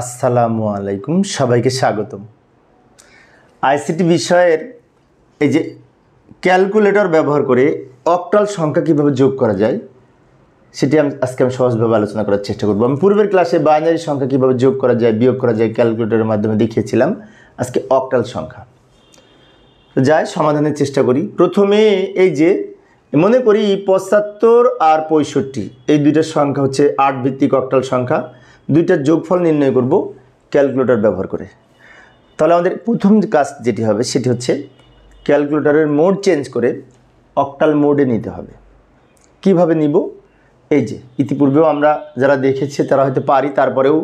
আসসালামু আলাইকুম, সবাইকে স্বাগতম। আইসিটি বিষয়ের এই যে ক্যালকুলেটর ব্যবহার করে অক্টাল সংখ্যা কীভাবে যোগ করা যায় সেটি আজকে আমি সহজভাবে আলোচনা করার চেষ্টা করব। আমি পূর্বের ক্লাসে বাইনারি সংখ্যা কীভাবে যোগ করা যায়, বিয়োগ করা যায় ক্যালকুলেটরের মাধ্যমে দেখিয়েছিলাম। আজকে অক্টাল সংখ্যা তো যাই সমাধানের চেষ্টা করি। প্রথমে এই যে মনে করি 75 আর 65 এই দুইটা সংখ্যা হচ্ছে 8 ভিত্তিক অক্টাল সংখ্যা। দুইটার যোগফল নির্ণয় করব ক্যালকুলেটর ব্যবহার করে। তাহলে আমাদের প্রথম কাজ যেটি হবে সেটি হচ্ছে ক্যালকুলেটরের মোড চেঞ্জ করে অক্টাল মোডে নিতে হবে। কিভাবে নিব? এই যে ইতিপূর্বেও আমরা যারা দেখেছি তারা হয়তো পারি, তারপরেও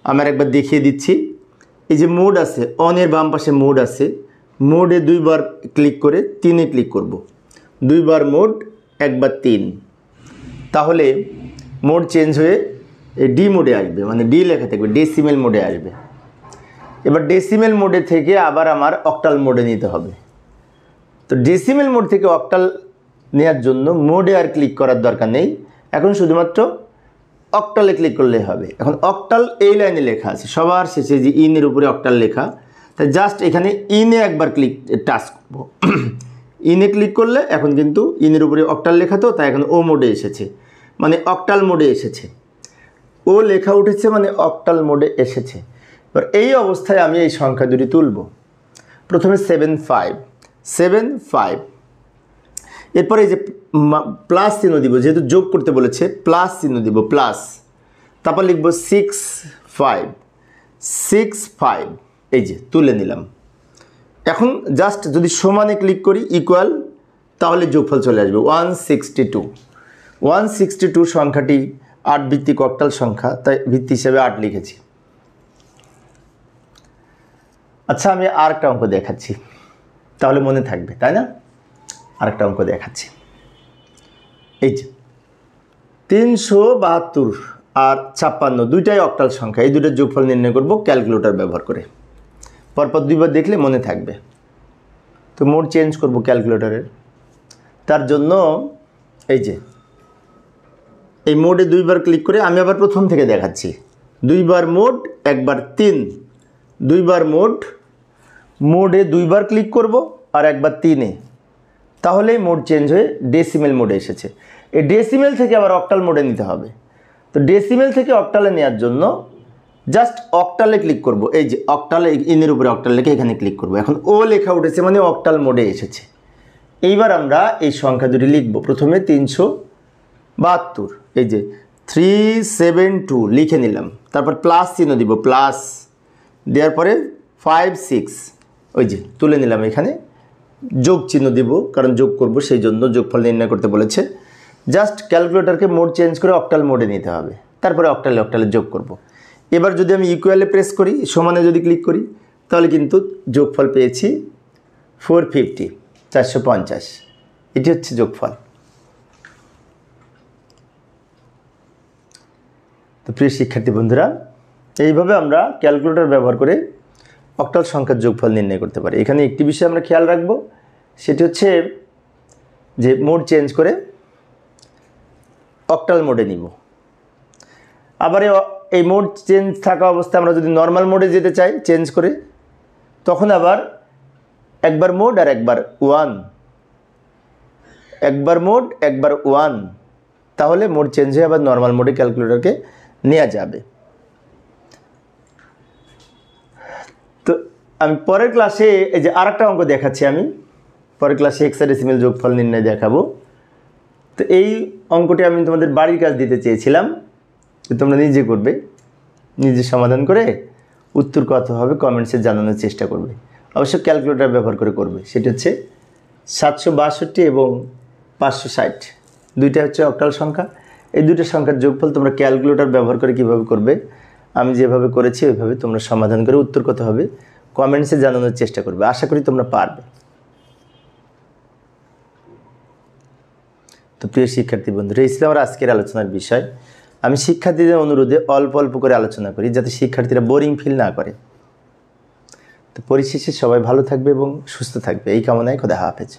আমার একবার দেখিয়ে দিচ্ছি। এই যে মোড আছে, অনের বাম পাশে মোড আছে, মোডে দুইবার ক্লিক করে 3-এ ক্লিক করব। দুইবার মোড, একবার 3, তাহলে মোড চেঞ্জ হয়ে ডি মোডে আসবে, মানে ডি লেখা থাকবে, ডেসিমেল মোডে আসবে। এবার ডেসিমেল মোডে থেকে আবার আমার অক্টাল মোডে নিতে হবে। তো ডেসিমেল মোড থেকে অক্টাল নেওয়ার জন্য মোডে আর ক্লিক করার দরকার নেই, এখন শুধুমাত্র অক্টালে ক্লিক করলেই হবে। এখন অক্টাল এই লাইনে লেখা আছে সবার শেষে, যে ইনের উপরে অক্টাল লেখা, তাই জাস্ট এখানে ইনে একবার টাচ করব। ইনে ক্লিক করলে এখন কিন্তু ইনের উপরে অক্টাল লেখা, তো তাই এখন ও মোডে এসেছে, মানে অক্টাল মোডে এসেছে। ও লেখা উঠেছে মানে অক্টাল মোডে এসেছে। এবার এই অবস্থায় আমি এই সংখ্যা দুটি তুলব। প্রথমে 75, এরপরে এই যে প্লাস চিহ্ন দিব, যেহেতু যোগ করতে বলেছে প্লাস চিহ্ন দিব, প্লাস, তারপর লিখব 65, এই যে তুলে নিলাম। এখন জাস্ট যদি সমানে ক্লিক করি ইকুয়াল, তাহলে যোগফল চলে আসবে 162 সংখ্যাটি 8 ভিত্তিক অক্টাল সংখ্যা, তাই ভিত্তি হিসেবে 8 লিখেছি। আচ্ছা, আমি আরেকটা অঙ্ক দেখাচ্ছি, তাহলে মনে থাকবে, তাই না? আরেকটা অঙ্ক দেখাচ্ছি। এই যে 372 আর 56 দুইটাই অক্টাল সংখ্যা, এই দুটোর যোগফল নির্ণয় করব ক্যালকুলেটর ব্যবহার করে। পরপর দুইবার দেখলে মনে থাকবে। তো মোড চেঞ্জ করব ক্যালকুলেটরের, তার জন্য এই যে এই মোডে দুইবার ক্লিক করে আমি আবার প্রথম থেকে দেখাচ্ছি। দুইবার মোড, একবার 3, দুইবার মোডে দুইবার ক্লিক করব আর একবার 3-এ, তাহলেই মোড চেঞ্জ হয়ে ডেসিমেল মোডে এসেছে। এই ডেসিমেল থেকে আবার অক্টাল মোডে নিতে হবে। তো ডেসিমেল থেকে অক্টালে নেওয়ার জন্য জাস্ট অক্টালে ক্লিক করব। এই যে অক্টালে, ইনের উপরে অক্টাল লেখে এখানে ক্লিক করব। এখন ও লেখা উঠেছে মানে অক্টাল মোডে এসেছে। এইবার আমরা এই সংখ্যা দুটি লিখব। প্রথমে 372, এই যে 372 লিখে নিলাম, তারপর প্লাস চিহ্ন দিব, প্লাস দেওয়ার পরে 56, ওই যে তুলে নিলাম। এখানে যোগ চিহ্ন দিব, কারণ যোগ করব, সেই জন্য যোগফল নির্ণয় করতে বলেছে। জাস্ট ক্যালকুলেটরকে মোড চেঞ্জ করে অক্টাল মোডে নিতে হবে, তারপরে অক্টালে যোগ করব। এবার যদি আমি ইকুয়ালে প্রেস করি, সমানে যদি ক্লিক করি, তাহলে কিন্তু যোগফল পেয়েছি 450, এটি হচ্ছে যোগফল। তো প্রিয় শিক্ষার্থী বন্ধুরা, এইভাবে আমরা ক্যালকুলেটর ব্যবহার করে অক্টাল সংখ্যার যোগফল নির্ণয় করতে পারি। এখানে একটি বিষয় আমরা খেয়াল রাখব, সেটি হচ্ছে যে মোড চেঞ্জ করে অক্টাল মোডে নিব। আবার এই মোড চেঞ্জ থাকা অবস্থায় আমরা যদি নর্মাল মোডে যেতে চাই চেঞ্জ করে, তখন আবার একবার মোড আর একবার 1, একবার মোড একবার 1, তাহলে মোড চেঞ্জ হয়ে আবার নর্মাল মোডে ক্যালকুলেটরকে নেওয়া যাবে। তো আমি পরের ক্লাসে এই যে আরেকটা অঙ্ক দেখাচ্ছি, আমি পরের ক্লাসে হেক্সাডেসিমেল যোগফল নির্ণয় দেখাবো। তো এই অঙ্কটি আমি তোমাদের বাড়ির কাজ দিতে চেয়েছিলাম, তোমরা নিজে করবে, নিজে সমাধান করে উত্তর কত হবে কমেন্টসে জানানোর চেষ্টা করবে। অবশ্য ক্যালকুলেটর ব্যবহার করে করবে। সেটি হচ্ছে 762 এবং 560, দুইটা হচ্ছে অক্টাল সংখ্যা। এই দুটো সংখ্যার যোগফল তোমরা ক্যালকুলেটর ব্যবহার করে কিভাবে করবে, আমি যেভাবে করেছি ওইভাবে তোমরা সমাধান করে উত্তর কত হবে কমেন্টসে জানানোর চেষ্টা করবে। আশা করি তোমরা পারবে। তো প্রিয় শিক্ষার্থী বন্ধুরা, এই ছিল আমার আজকের আলোচনার বিষয়। আমি শিক্ষার্থীদের অনুরোধে অল্প অল্প করে আলোচনা করি, যাতে শিক্ষার্থীরা বোরিং ফিল না করে। তো পরিশেষে সবাই ভালো থাকবে এবং সুস্থ থাকবে, এই কামনায় খোদা হাফেজ।